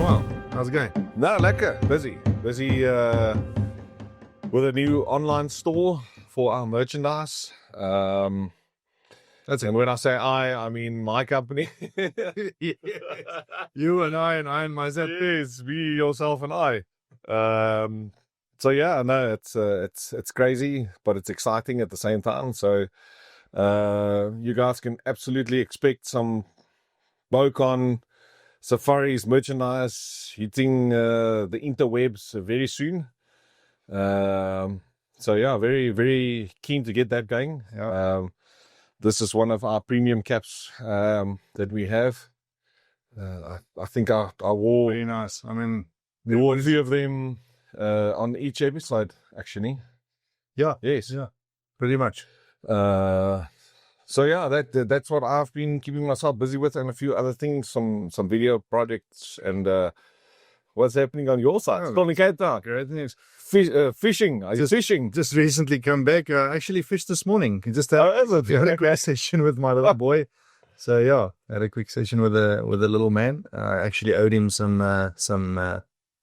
a while. How's it going? No, lekker. Busy with a new online store for our merchandise. That's it. And when I say I mean my company. Yeah. You and I and myself. Yes, me, yourself, and I. So yeah, no, it's crazy, but it's exciting at the same time. So you guys can absolutely expect some Bowkon Safaris merchandise hitting the interwebs very soon. So yeah, very, very keen to get that going. Yeah. This is one of our premium caps that we have. I think I wore Very nice. I mean, a few of them on each episode, actually. yeah. Yes. Yeah. Pretty much. So yeah, that's what I've been keeping myself busy with, and a few other things, some video projects, and what's happening on your side? Oh, Still in Cape Town. Great news. Fishing. Are you fishing? Just recently come back. I actually fished this morning. Just had a quick session with my little boy. So yeah, had a quick session with a little man. I actually owed him some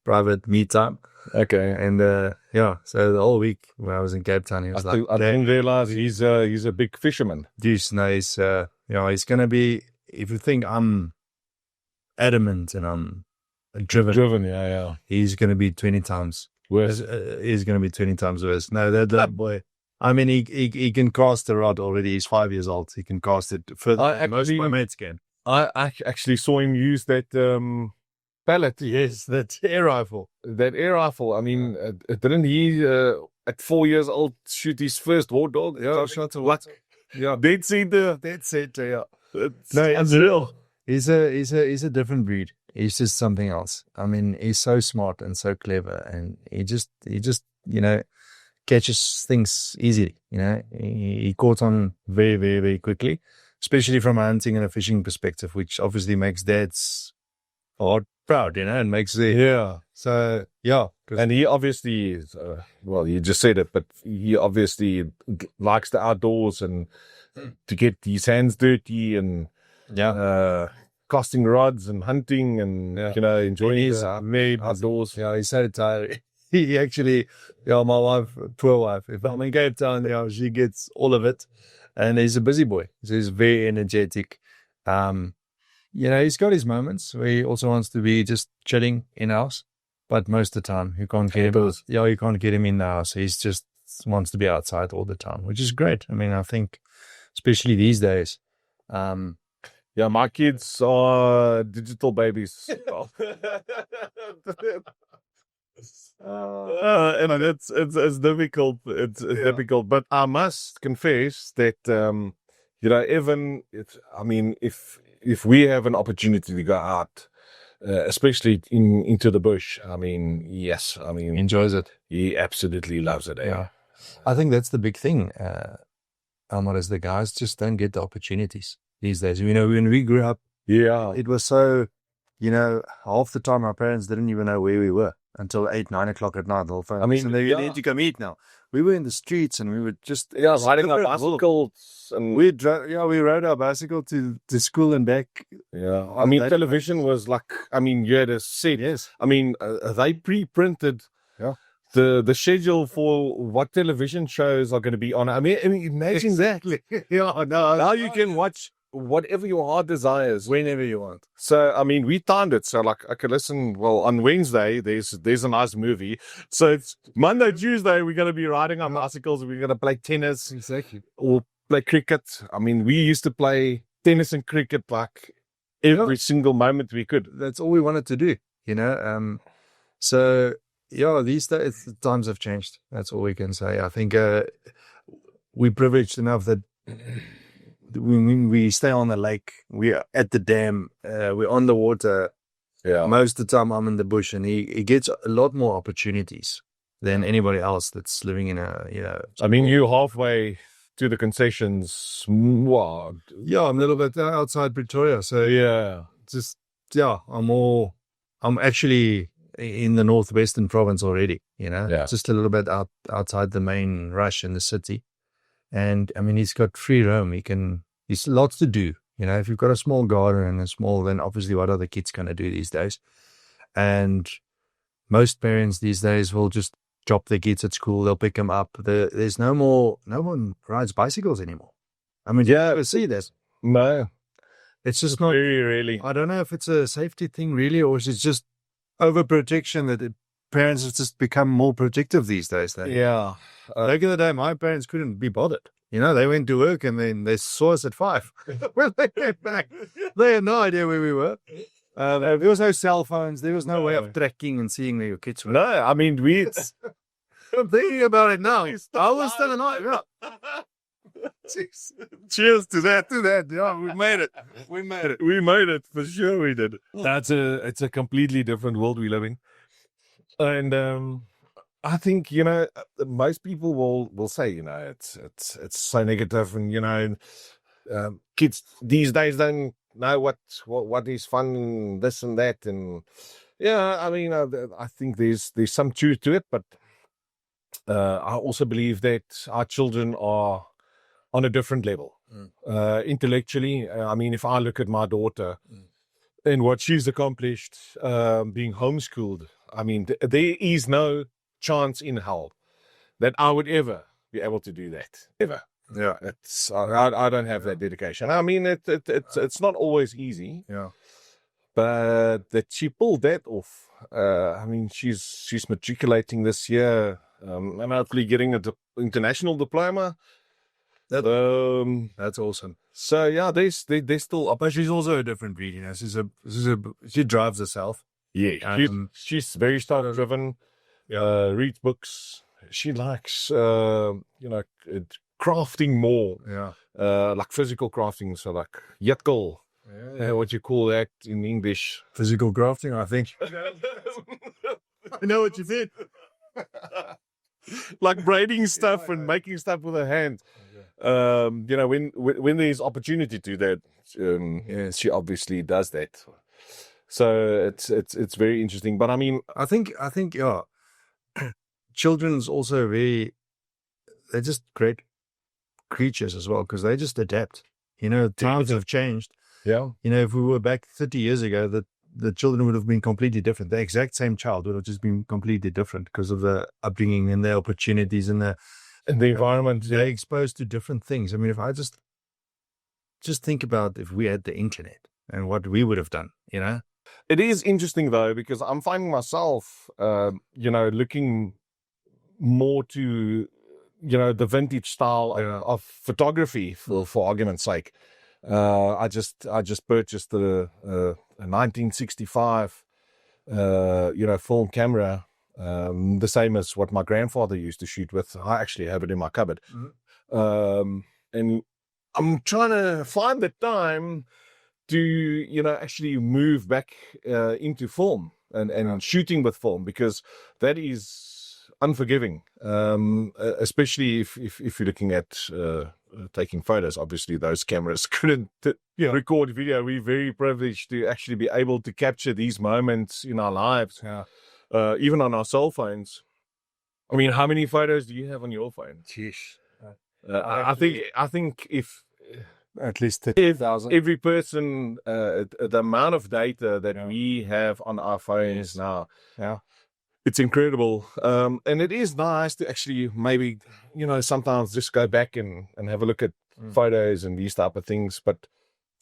private me time. Okay. And yeah, so the whole week when I was in Cape Town, he was I didn't realize he's a big fisherman. Deuce, no, he's he's gonna be. If you think I'm adamant and I'm driven, Yeah. he's gonna be 20 times Worse. He's gonna be 20 times worse. No, that boy. I mean, he can cast a rod already. He's 5 years old. He can cast it further than most of my mates can. I actually saw him use that pellet. Yes, that air rifle. That air rifle. I mean, didn't he at 4 years old shoot his first war dog? Yeah, shot a what? Yeah, that's it. Yeah. It's No, unreal. He's a different breed. He's just something else. I mean, he's so smart and so clever, and he just catches things easily. He caught on very, very, very quickly, especially from a hunting and a fishing perspective, which obviously makes dads heart proud, and makes the Yeah. So yeah, And he obviously is, well, you just said it, but he obviously likes the outdoors and to get his hands dirty and casting rods and hunting and enjoying He's the outdoors. Yeah, he's so tired. He actually, my wife, poor wife, if I'm in Cape Town, she gets all of it. And he's a busy boy. So he's very energetic. He's got his moments where he also wants to be just chilling in house. But most of the time, you can't get him. You can't get him in the house. He's just wants to be outside all the time, which is great. I mean, I think, especially these days. Yeah, my kids are digital babies. And it's difficult. It's difficult, but I must confess that even if we have an opportunity to go out, especially into the bush, yes, He enjoys it. he absolutely loves it. Yeah, I think that's the big thing. Elmar, is the guys just don't get the opportunities these days. When we grew up, it was so, half the time our parents didn't even know where we were until 8, 9 o'clock at night. They'll phone us and they need to come eat now. We were in the streets and we were just riding our bicycles, and we rode our bicycle to school and back. Yeah, television was like, you had a set. Yes, they pre-printed. The schedule for what television shows are going to be on. Imagine exactly. that. Now you can watch whatever your heart desires whenever you want. So we timed it. So okay, listen. Well, on Wednesday there's a nice movie. So it's Monday, Tuesday we're going to be riding our bicycles. We're going to play tennis, exactly, or play cricket. We used to play tennis and cricket like every single moment we could. That's all we wanted to do. So. Yeah, these days the times have changed. That's all we can say. I think we're privileged enough that when we stay on the lake, we're at the dam, we're on the water. Yeah. Most of the time I'm in the bush, and he gets a lot more opportunities than anybody else that's living in you're halfway to the concessions. Wow. Yeah, I'm a little bit outside Pretoria. So I'm actually in the northwestern province already, just a little bit outside the main rush in the city. And he's got free roam. He's lots to do. If you've got a small garden and then obviously what are the kids going to do these days? And most parents these days will just drop their kids at school. They'll pick them up. There's no one rides bicycles anymore. I mean, Yeah. you ever see this? No, It's just not. very rarely. I don't know if it's a safety thing really, or is it just overprotection that parents have just become more protective these days. Yeah. Back in the day, my parents couldn't be bothered. You know, they went to work and then they saw us at 5. When they came back, they had no idea where we were. There was no cell phones. There was no way of tracking and seeing where your kids were. No, I mean, I'm thinking about it now. I was still alive. Yeah. Cheers to that. Yeah, we made it. We made it. For sure we did. it's a completely different world we live in. And I think, most people will say, it's so negative, and kids these days don't know what is fun and this and that, and yeah, I mean, I think there's some truth to it, but I also believe that our children are on a different level intellectually. I mean, if I look at my daughter and what she's accomplished being homeschooled, I mean, there is no chance in hell that I would ever be able to do that. Ever. Yeah. I don't have that dedication. I mean, it's not always easy. Yeah. But that she pulled that off. I mean, she's matriculating this year, and hopefully getting an international diploma. That's awesome. So yeah, they still up. But she's also a different breed, you know. She drives herself. Yeah, she's very style driven. Reads books. She likes crafting more. Yeah. Like physical crafting. So like 𝗥𝗶𝗳𝗀𝗲𝗀𝗀. What you call that in English? Physical grafting, I think. I know what you did. Like braiding stuff and making stuff with her hand. When there's opportunity to that, she obviously does that. So it's very interesting. But I mean, I think yeah, children's also they're just great creatures as well, because they just adapt. You know, times have changed. Yeah. You know, if we were back 30 years ago, the children would have been completely different. The exact same child would have just been completely different because of the upbringing and the opportunities and the environment. They're exposed to different things. I mean, if I just think about if we had the internet and what we would have done, you know? It is interesting though, because I'm finding myself, looking more to, the vintage style of photography for argument's sake. I just purchased a 1965, film camera, the same as what my grandfather used to shoot with. I actually have it in my cupboard. Mm-hmm. And I'm trying to find the time to, actually move back into film and shooting with film, because that is unforgiving, especially if you're looking at taking photos. Obviously those cameras couldn't record video. We're very privileged to actually be able to capture these moments in our lives, even on our cell phones. I mean, how many photos do you have on your phone? Jeez. I think if at least 30,000. Every person, the amount of data that we have on our phones now, it's incredible. And it is nice to actually maybe, sometimes just go back and have a look at photos and these type of things. But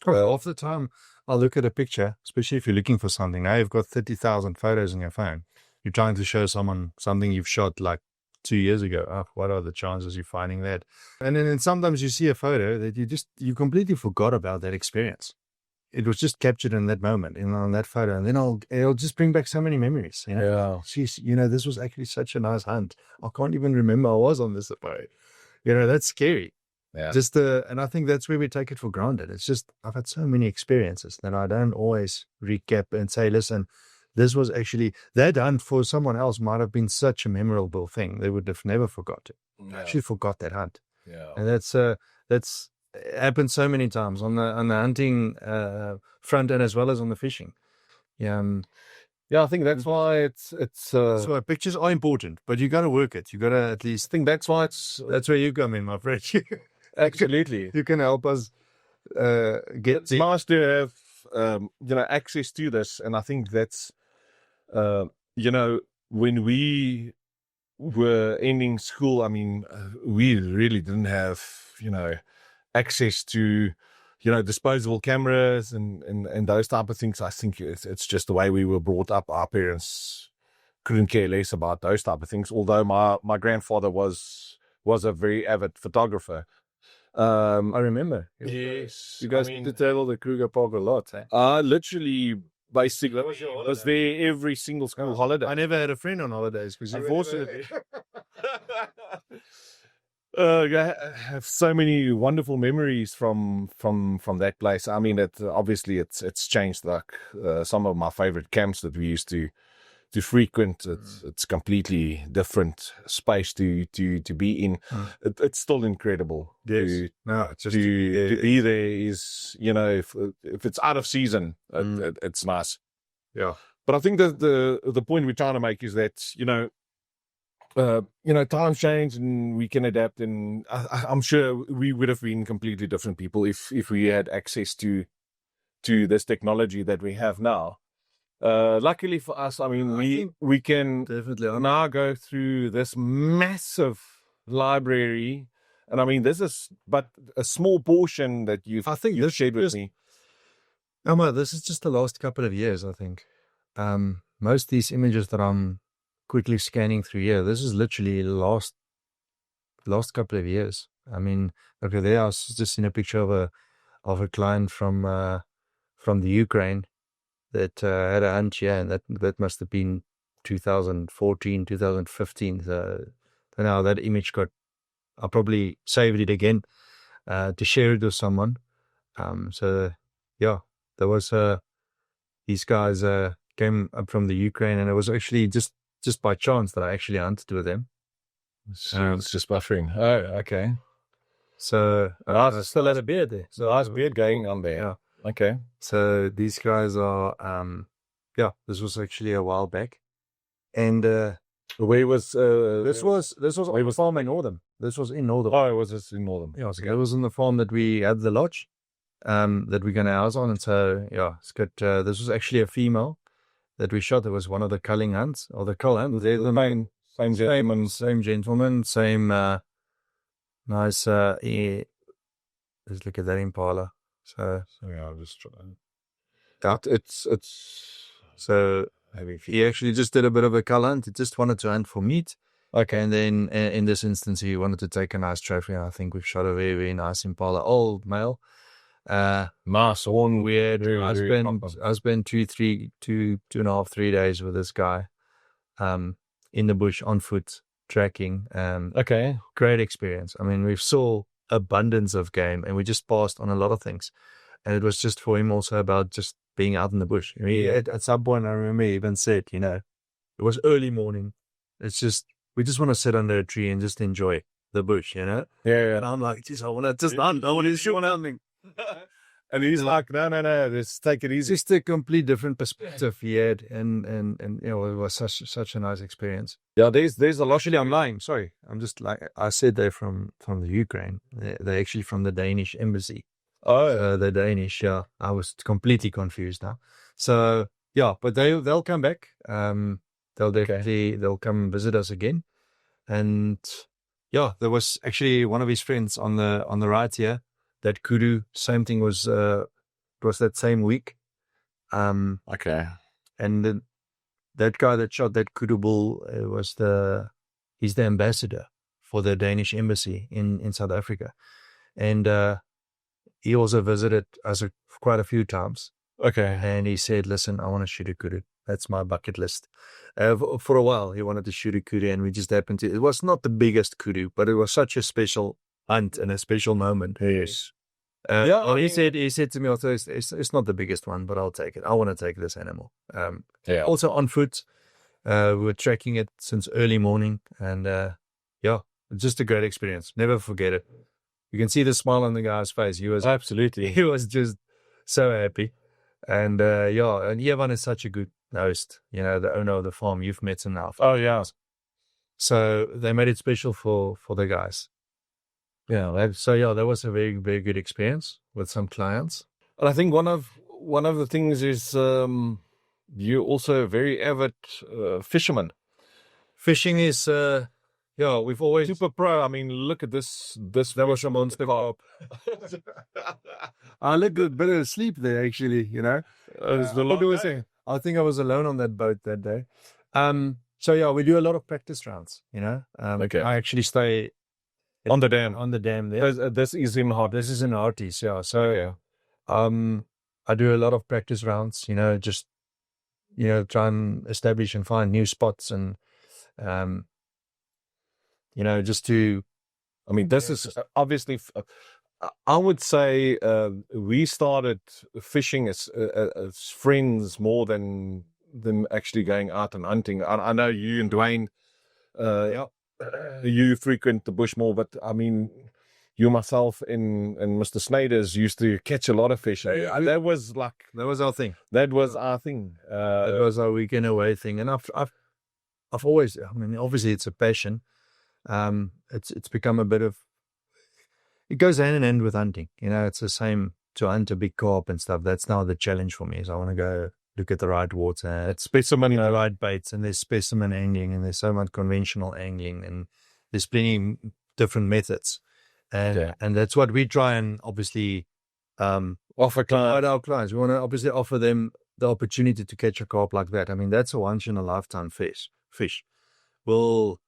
half the time I'll look at a picture, especially if you're looking for something. Now you've got 30,000 photos on your phone. You're trying to show someone something you've shot like 2 years ago. Oh, what are the chances you're finding that? And then sometimes you see a photo that you completely forgot about that experience. It was just captured in that moment, on that photo, and then it'll just bring back so many memories. Geez, this was actually such a nice hunt. I can't even remember I was on this safari. That's scary. Yeah. And I think that's where we take it for granted. It's just I've had so many experiences that I don't always recap and say, listen, this was actually, that hunt for someone else might have been such a memorable thing. They would have never forgot it. I actually forgot that hunt. Yeah. And that's happened so many times on the hunting front, and as well as on the fishing. I think that's why it's so pictures are important, but you got to work it. You got to at least think that's why that's where you come in, my friend. Absolutely. You can help us get it's nice to have access to this, and I think that's You know, when we were ending school, I mean, we really didn't have, you know, access to, you know, disposable cameras and those type of things. I think it's just the way we were brought up. Our parents couldn't care less about those type of things. Although my grandfather was a very avid photographer. I remember. Yes, You guys did travel the Kruger Park a lot. Eh? literally, basically, was there every single school holiday. I never had a friend on holidays because Unfortunately. I have so many wonderful memories from that place. I mean, obviously it's changed. Like some of my favorite camps that we used to frequent, it's completely different space to be in. It's still incredible. Yes. No, it's just To be there is, you know, if it's out of season, it's nice. Yeah. But I think that the point we're trying to make is that, you know, times change and we can adapt. And I'm sure we would have been completely different people if we had access to this technology that we have now. Luckily for us, I mean, we can definitely now go through this massive library. And I mean, this is but a small portion that you've shared with me. Elmar, this is just the last couple of years, I think. Most of these images that I'm quickly scanning through here, this is literally last couple of years. I mean, okay, there I was just in a picture of a client from the Ukraine that had a hunt here, and that must have been 2014, 2015. So now that image I probably saved it again to share it with someone. So yeah, there was these guys came up from the Ukraine, and it was actually just by chance that I actually hunted with them. It's just buffering. Oh, okay. So I still had a beard there. So nice beard going on there. Yeah. Okay. So these guys are, this was actually a while back. And where was this was on the farm in Northam. This was in Northam. Oh, it was just in Northam. Yeah, so it was on the farm that we had the lodge that we're going to house on. And so, yeah, it's good. This was actually a female that we shot. It was one of the culling hunts, or the cull hunt. They're the main, same gentleman, same nice, let's look at that impala. So yeah, I'll just try. It's so he actually just did a bit of a cull hunt. He just wanted to hunt for meat. Okay, and then in this instance, he wanted to take a nice trophy. I think we've shot a very, very nice impala, old male. Nice, horn, weird. I spent 2.5, 3 days with this guy, in the bush on foot tracking. Okay, great experience. I mean, we saw abundance of game, and we just passed on a lot of things. And it was just for him also about just being out in the bush. I mean, at some point, I remember he even said, you know, it was early morning. It's just, we just want to sit under a tree and just enjoy the bush, you know? Yeah. And I'm like, geez, I want to just hunt. I want to shoot something. And he's like, no, let's take it easy. Just a complete different perspective he had, and you know, it was such a nice experience. Yeah, there's a lot. Actually, I'm lying. Sorry, I'm just like I said, they're from the Ukraine. They're actually from the Danish embassy. Oh, the Danish. Yeah, I was completely confused now. So yeah, but they'll come back. They'll definitely they'll come visit us again. And yeah, there was actually one of his friends on the right here. That kudu, same thing was that same week. Okay. And then that guy that shot that kudu bull he's the ambassador for the Danish embassy in South Africa. And he also visited us quite a few times. Okay. And he said, listen, I want to shoot a kudu. That's my bucket list. For a while, he wanted to shoot a kudu, and we just happened to. It was not the biggest kudu, but it was such a special hunt and a special moment. Yes. He said to me also, it's not the biggest one, but I'll take it. I want to take this animal. Also on foot, we were tracking it since early morning, and just a great experience. Never forget it. You can see the smile on the guy's face. He was just so happy, and and Ivan is such a good host. You know, the owner of the farm. You've met him now. Oh yeah. So they made it special for the guys. Yeah, that was a very, very good experience with some clients. And I think one of the things is you're also a very avid fisherman. Fishing is, we've always... Super pro. I mean, look at this. That was a monster carp. I looked a bit of sleep there, actually, you know. I think I was alone on that boat that day. So yeah, we do a lot of practice rounds, you know. Okay. I actually stay on the dam. On the dam there. This is in Hart. This is in Harties, yeah. So I do a lot of practice rounds, you know, just, you know, try and establish and find new spots and, you know, just to... I mean, this is obviously... I would say we started fishing as friends more than actually going out and hunting. I know you and Dwayne, you frequent the bush more, but I mean, you, myself, and Mr. Snyders used to catch a lot of fish. That was our thing. That was our thing. That was our weekend away thing. And I've always, I mean, obviously it's a passion. It's become a bit of... It goes hand in hand with hunting. You know, it's the same to hunt a big carp and stuff. That's now the challenge for me, is I want to go look at the right water. It's specimen, you know, right baits, and there's specimen angling, and there's so much conventional angling, and there's plenty different methods. And that's what we try and obviously offer our clients. We want to obviously offer them the opportunity to catch a carp like that. I mean, that's a once in a lifetime fish. Well,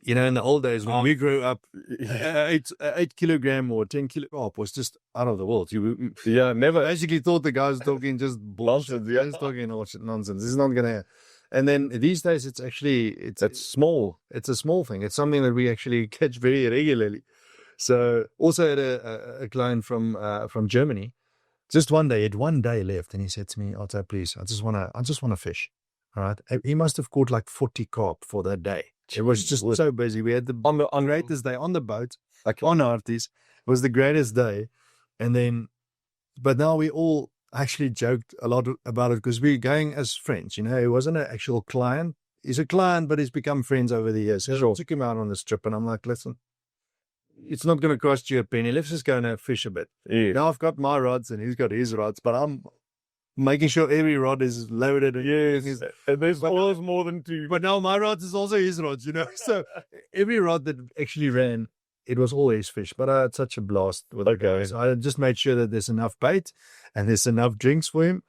you know, in the old days when we grew up, 8 kilogram or 10 kilo carp was just out of the world. You never basically thought the guy was talking just bullshit. Yeah, he's talking nonsense. This is not gonna. And then these days, it's actually it's small. It's a small thing. It's something that we actually catch very regularly. So also had a client from Germany. Just one day, he had 1 day left, and he said to me, "Otto, please, I just wanna fish." All right. He must have caught like 40 carp for that day. It was just so busy. We had on greatest day on the boat, on Harties. It was the greatest day. And then, but now we all actually joked a lot about it because we're going as friends. You know, he wasn't an actual client. He's a client, but he's become friends over the years. So I took him out on this trip, and I'm like, listen, it's not going to cost you a penny. Let's just go and fish a bit. Yeah. Now I've got my rods and he's got his rods, but I'm making sure every rod is loaded. Yes, and there's always more than 2. But now my rods is also his rods, you know. So every rod that actually ran, it was always fish. But I had such a blast with the guys. I just made sure that there's enough bait and there's enough drinks for him,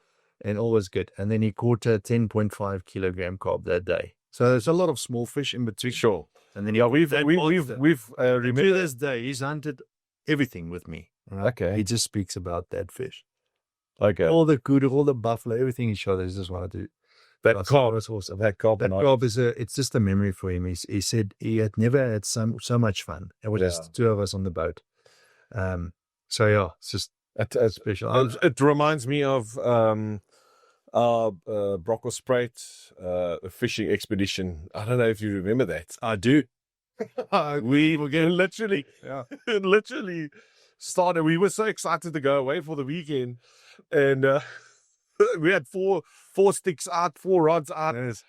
and all was good. And then he caught a 10.5 kilogram carp that day. So there's a lot of small fish in between. Sure. And then we've to this day, he's hunted everything with me. Right? Okay. He just speaks about that fish. Okay. All the kudu, all the buffalo, everything he shot, is just what I do. That carp is awesome. That carp is it's just a memory for him. He said he had never had so much fun. It was just 2 of us on the boat. So yeah, it's just special. It reminds me of our 𝗥𝗶𝗳𝗹𝗲𝗀𝗀 fishing expedition. I don't know if you remember that. I do. We were getting literally started. We were so excited to go away for the weekend, and we had four sticks out, 4 rods out. Yes.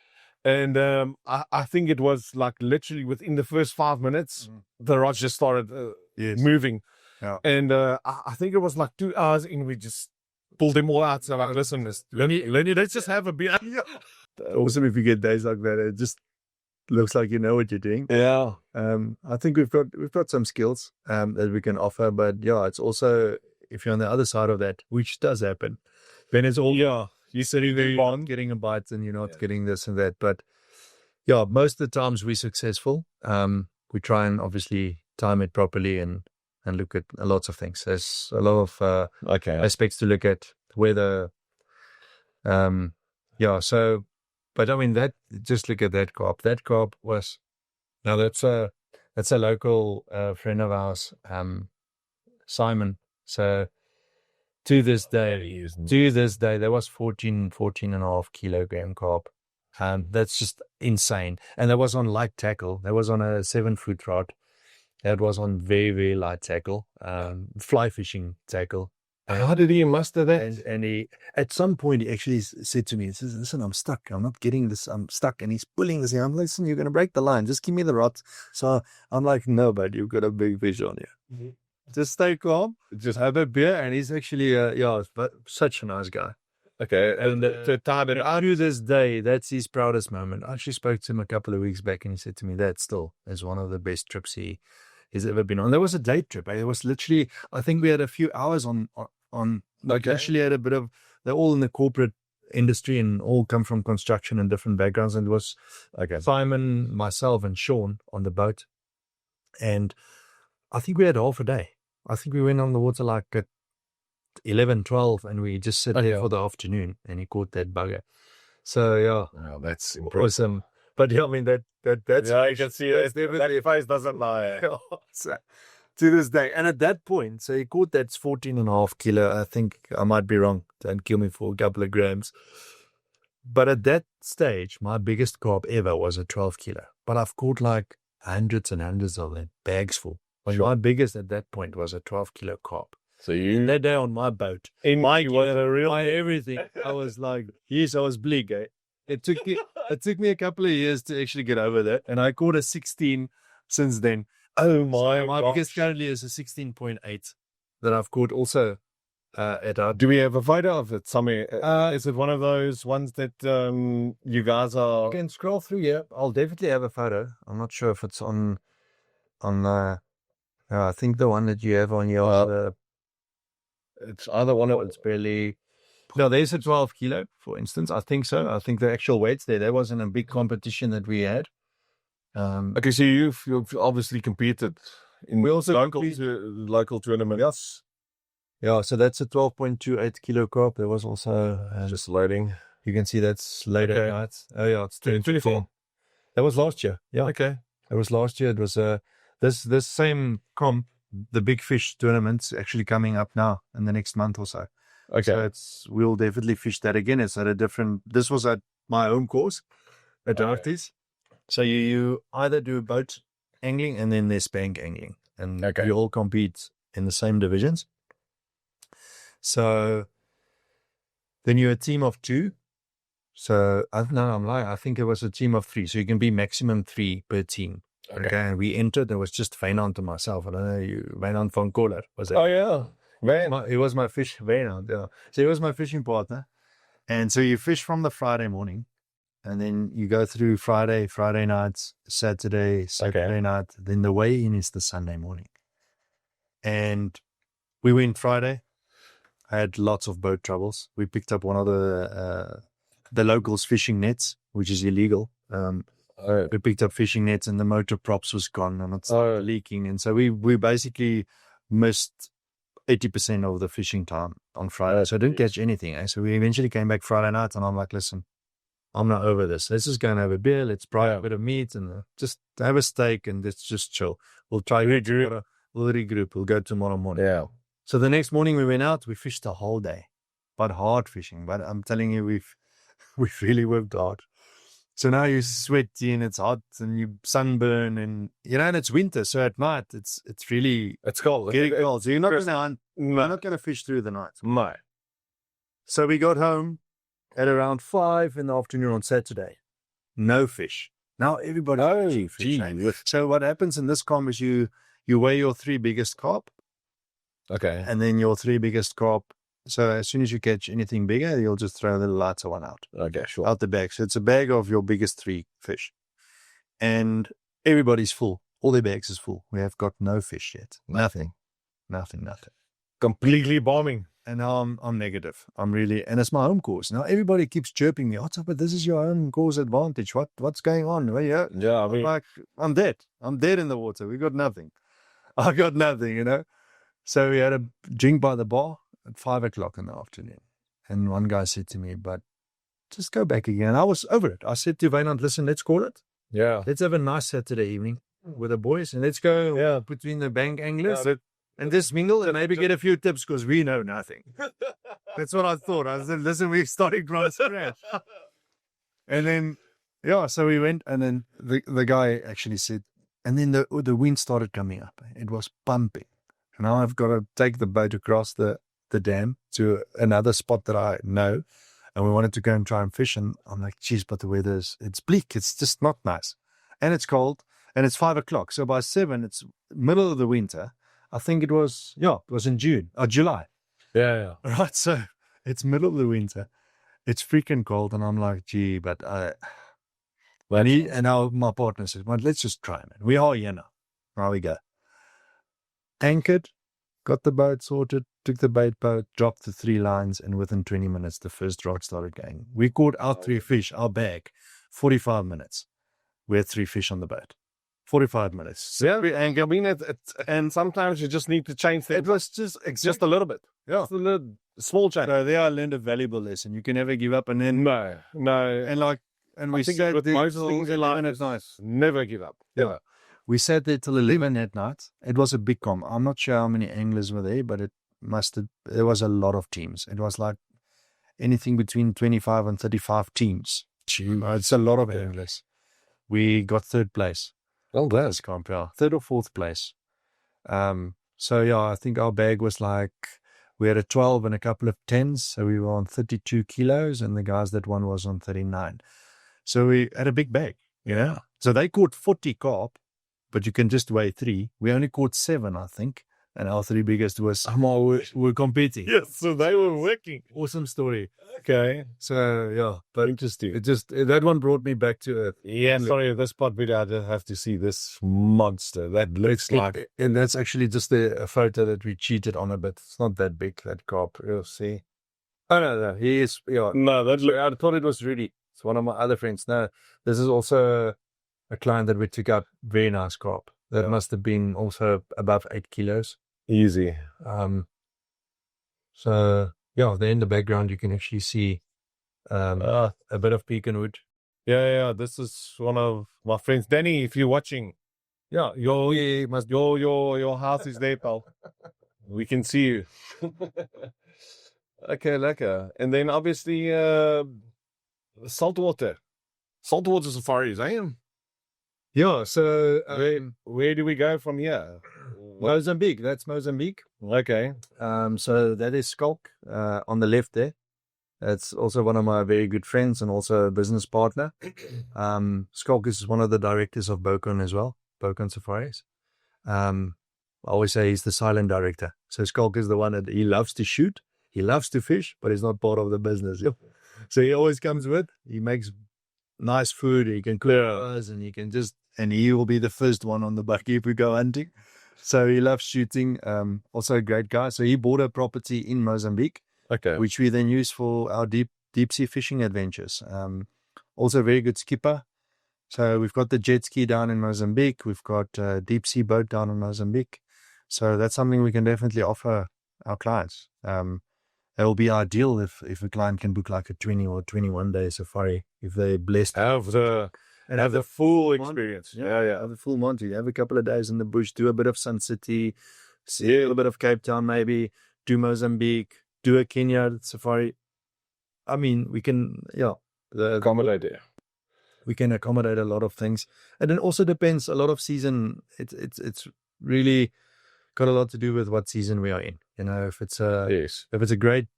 And I think it was like literally within the first 5 minutes, the rods just started moving. Yeah. And I think it was like 2 hours in, we just pulled them all out. So like, listen, let's just have a beer. Awesome if you get days like that. It just looks like you know what you're doing. Yeah. I think we've got some skills that we can offer, but yeah, it's also, if you're on the other side of that, which does happen, then it's all you're sitting there, you're not getting a bite and you're not getting this and that. But yeah, most of the times we're successful. We try and obviously time it properly and look at lots of things. There's a lot of aspects to look at, weather. So, but I mean, just look at that carp. That carp was, now that's a local friend of ours, Simon. So to this day, there was 14.5 kilogram carp. That's just insane. And that was on light tackle. That was on a 7-foot rod. That was on very, very light tackle, fly fishing tackle. How did he master that? And he, at some point, he actually said to me, he says, listen, I'm stuck. I'm not getting this. I'm stuck. And he's pulling this. I'm like, listen, you're going to break the line. Just give me the rods. So I'm like, no, but you've got a big fish on you. Just stay calm. Just have a beer. And he's actually, but such a nice guy. Okay, and to time it out. To this day, that's his proudest moment. I actually spoke to him a couple of weeks back, and he said to me that still is one of the best trips he's ever been on. There was a day trip. It was literally, I think we had a few hours on. Okay. Actually had a bit of. They're all in the corporate industry and all come from construction and different backgrounds. And it was Simon, myself, and Sean on the boat, and I think we had half a day. I think we went on the water like at 11, 12, and we just sat there for the afternoon, and he caught that bugger. So yeah, Oh, that's impressive. awesome. But yeah, I mean that's Yeah, you can see it. definitely That face doesn't lie. So, to this day. And at that point, so he caught that 14.5 kilo. I think I might be wrong. Don't kill me for a couple of grams. But at that stage, my biggest carp ever was a 12 kilo. But I've caught like hundreds and hundreds of them, bags full. But my biggest at that point was a 12 kilo carp. So you That day on my boat, my everything, I was like, yes, I was bleak. Eh? It took me a couple of years to actually get over that. And I caught a 16 since then. Oh My biggest currently is a 16.8 that I've caught also at our. Do we have a photo of it somewhere? Is it one of those ones that you guys are? You can scroll through here. I'll definitely have a photo. I'm not sure if it's on. I think the one that you have on your. It's either one of It's barely. No, there's a 12 kilo, for instance. I think so. I think the actual weight's there. That wasn't a big competition that we had. Okay, so you've obviously competed in local tournaments. Yes. Yeah, so that's a 12.28 kilo carp. There was also Just loading. you can see that's later night. Oh yeah, it's 24. That was last year. Yeah, Okay. it was last year. It was this same comp, the big fish tournament's actually coming up now in the next month or so. Okay. So we'll definitely fish that again. It's at a different. This was at my home course at Darties. So you either do boat angling and then there's bank angling, and you all compete in the same divisions. So then you're a team of 2. So I think it was a team of 3. So you can be maximum 3 per team. Okay. And we entered. There was just Wynand and myself. I don't know you, Wynand van Koller was it? Oh yeah, He was my fish. Wynand. Yeah. So he was my fishing partner. And so you fish from the Friday morning. And then you go through Friday nights, Saturday night. Then the weigh-in is the Sunday morning. And we went Friday. I had lots of boat troubles. We picked up one of the locals' fishing nets, which is illegal. We picked up fishing nets and the motor props was gone and it's leaking. And so we basically missed 80% of the fishing time on Friday. So I didn't catch anything. Eh? So we eventually came back Friday night and I'm like, listen, I'm not over this. Let's just go and have a beer. Let's fry a bit of meat and just have a steak and let's just chill. We'll regroup. We'll go tomorrow morning. Yeah. So the next morning we went out. We fished the whole day, but hard fishing. But I'm telling you, we've really worked hard. So now you're sweaty and it's hot and you sunburn and and it's winter. So at night it's cold. Getting cold. So you're not going to fish through the night. No. So we got home at around 5 in the afternoon on Saturday. No fish. Now everybody's fishing fish. So what happens in this comp is you weigh your 3 biggest carp. Okay. And then your 3 biggest carp. So as soon as you catch anything bigger, you'll just throw the lighter one out. Okay, sure. Out the bag. So it's a bag of your biggest 3 fish. And everybody's full. All their bags is full. We have got no fish yet. Nothing. Completely bombing. And now I'm negative. I'm really, and it's my home course. Now everybody keeps chirping me, Otto, but this is your home course advantage. What's going on? Well, yeah, I mean, I'm dead. I'm dead in the water. We got nothing. I got nothing, So we had a drink by the bar at 5 o'clock in the afternoon. And one guy said to me, but just go back again. I was over it. I said to Wynand, listen, let's call it. Yeah. Let's have a nice Saturday evening with the boys and let's go between the bank anglers. Yeah, and just mingle and maybe get a few tips because we know nothing. That's what I thought. I said, listen, we're starting from scratch. And then, so we went and then the guy actually said, and then the wind started coming up. It was pumping. And now I've got to take the boat across the dam to another spot that I know. And we wanted to go and try and fish. And I'm like, geez, but the weather it's bleak. It's just not nice. And it's cold. And it's 5 o'clock. So by 7, it's middle of the winter. I think it was in July. Yeah. Right, so it's middle of the winter. it's freaking cold. And I'm like, gee, but my partner says, well, let's just try, man. We are here now. Here we go. Anchored, got the boat sorted, took the bait boat, dropped the 3 lines, and within 20 minutes, the first rod started going. We caught our 3 fish, our bag, 45 minutes. We had 3 fish on the boat. 45 minutes. Yeah, and I mean, and sometimes you just need to change things. It was just Just a little bit. Yeah. Just a little small change. So there I learned a valuable lesson. You can never give up. And then, No. and we I think sat with there most till things in life, 11 at it's night. never give up. Yeah. We sat there till 11 at night. It was a big comp. I'm not sure how many anglers were there, but there was a lot of teams. It was like anything between 25 and 35 teams. It's a lot of anglers. We got 3rd place. Well, that's CARP, 3rd or 4th place. So yeah, I think our bag was like, we had a 12 and a couple of 10s. So we were on 32 kilos and the guys that won was on 39. So we had a big bag, you know. So they caught 40 carp, but you can just weigh 3. We only caught 7, I think. And our 3 biggest were competing. Yes, so they were working. Awesome story. Okay. So yeah, but Interesting. that one brought me back to earth. Yeah, sorry, this part video, I just have to see this monster. That looks like... And that's actually just a photo that we cheated on a bit. It's not that big, that carp. You'll see. Oh, no. He is... Yeah. No, that looks... I thought it was Rudy. It's one of my other friends. No, this is also a client that we took out. Very nice carp. That must have been also above 8 kilos. Easy. So, yeah, there in the background, you can actually see a bit of pecan wood. Yeah, this is one of my friends. Danny, if you're watching, your house is there, pal. We can see you. Okay, lekker. And then obviously saltwater safaris, eh? Yeah, so where do we go from here? Mozambique. That's Mozambique. Okay. So that is Skalk on the left there. That's also one of my very good friends and also a business partner. Skalk is one of the directors of Bowkon as well, Bowkon Safaris. I always say he's the silent director. So Skalk is the one that he loves to shoot, he loves to fish, but he's not part of the business. So he always comes with, he makes nice food, he can clear us, and he will be the first one on the bucket if we go hunting. So he loves shooting. Also a great guy. So he bought a property in Mozambique, okay, which we then use for our deep sea fishing adventures. Also a very good skipper. So we've got the jet ski down in Mozambique. We've got a deep sea boat down in Mozambique. So that's something we can definitely offer our clients. It will be ideal if a client can book like a 20 or 21 day safari if they're blessed. Have the full experience. Yeah. Have a full Monty. Have a couple of days in the bush, do a bit of Sun City, see a little bit of Cape Town maybe, do Mozambique, do a Kenya safari. I mean, we can, accommodate there. We can accommodate a lot of things. And it also depends a lot of season. It's really got a lot to do with what season we are in. You know, if it's a great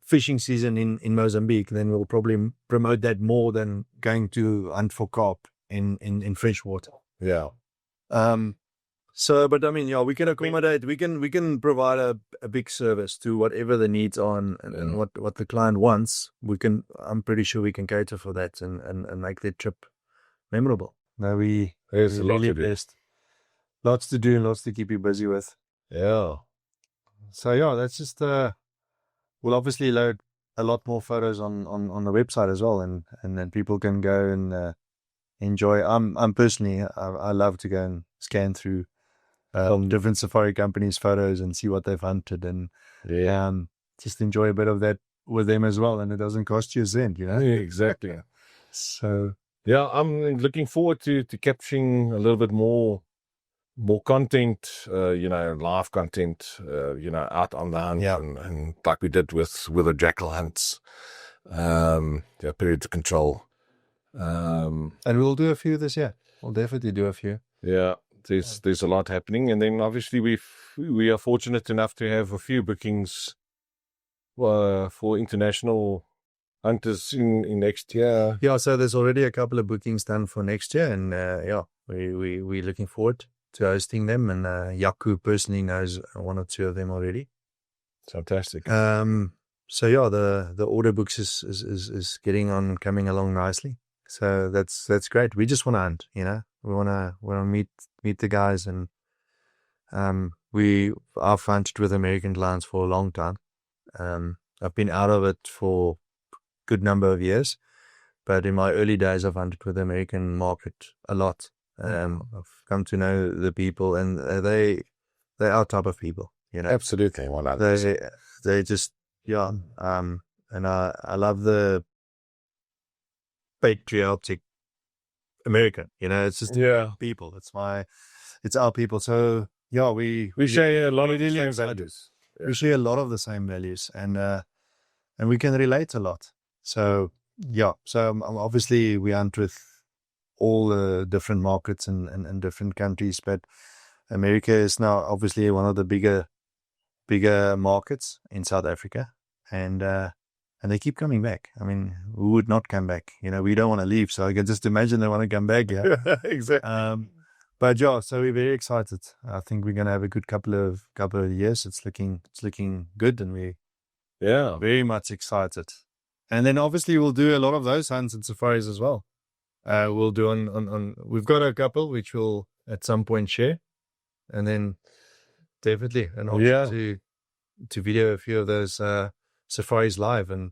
fishing season in Mozambique, then we'll probably promote that more than going to hunt for carp in fresh water. Yeah. So, but I mean, we can accommodate. We can provide a big service to whatever the needs are and what the client wants. I'm pretty sure we can cater for that and make their trip memorable. Now There's a lot to do. Blessed. Lots to do and lots to keep you busy with. Yeah. So that's just we'll obviously load a lot more photos on the website as well, and then people can go and enjoy. I'm personally I love to go and scan through different safari companies' photos and see what they've hunted and just enjoy a bit of that with them as well, and it doesn't cost you a cent, you know. Yeah, exactly. So I'm looking forward to capturing a little bit more content, live content, out on the hunt, and like we did with the jackal hunts, period to control. And we'll do a few this year. We'll definitely do a few. Yeah, there's a lot happening, and then obviously we are fortunate enough to have a few bookings for international hunters in next year. Yeah, so there's already a couple of bookings done for next year, and we're looking forward to hosting them, and 𝗥𝗶𝗳𝗀𝗀𝗀𝗀 personally knows one or two of them already. Fantastic. So yeah, the order books is coming along nicely. So that's great. We just want to hunt, you know. We wanna meet the guys, and I've hunted with American clients for a long time. I've been out of it for a good number of years, but in my early days, I've hunted with the American market a lot. I've come to know the people, and they're our type of people, you know. Absolutely, 100%. They just, yeah. And I love the patriotic American, you know. It's just people. It's our people. So yeah, we share a lot of the really same excited. values. We share a lot of the same values, and we can relate a lot. So yeah, so obviously we hunt with all the different markets and different countries, but America is now obviously one of the bigger markets in South Africa, and they keep coming back. I mean, who would not come back? You know, we don't want to leave, so I can just imagine they want to come back. Yeah, Exactly. But yeah, so we're very excited. I think we're gonna have a good couple of years. It's looking good, and we're very much excited. And then obviously we'll do a lot of those hunts and safaris as well. We'll do on we've got a couple which we'll at some point share, and then definitely an option to video a few of those safaris live and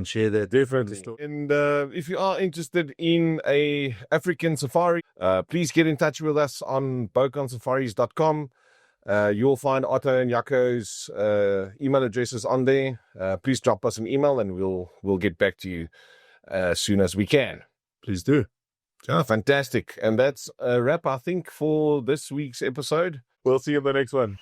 share that. Definitely. And if you are interested in a African safari, please get in touch with us on bowkonsafaris.com. You'll find Otto and Jaco's email addresses on there. Please drop us an email, and we'll get back to you as soon as we can. Please do. Yeah, fantastic. And that's a wrap, I think, for this week's episode. We'll see you in the next one.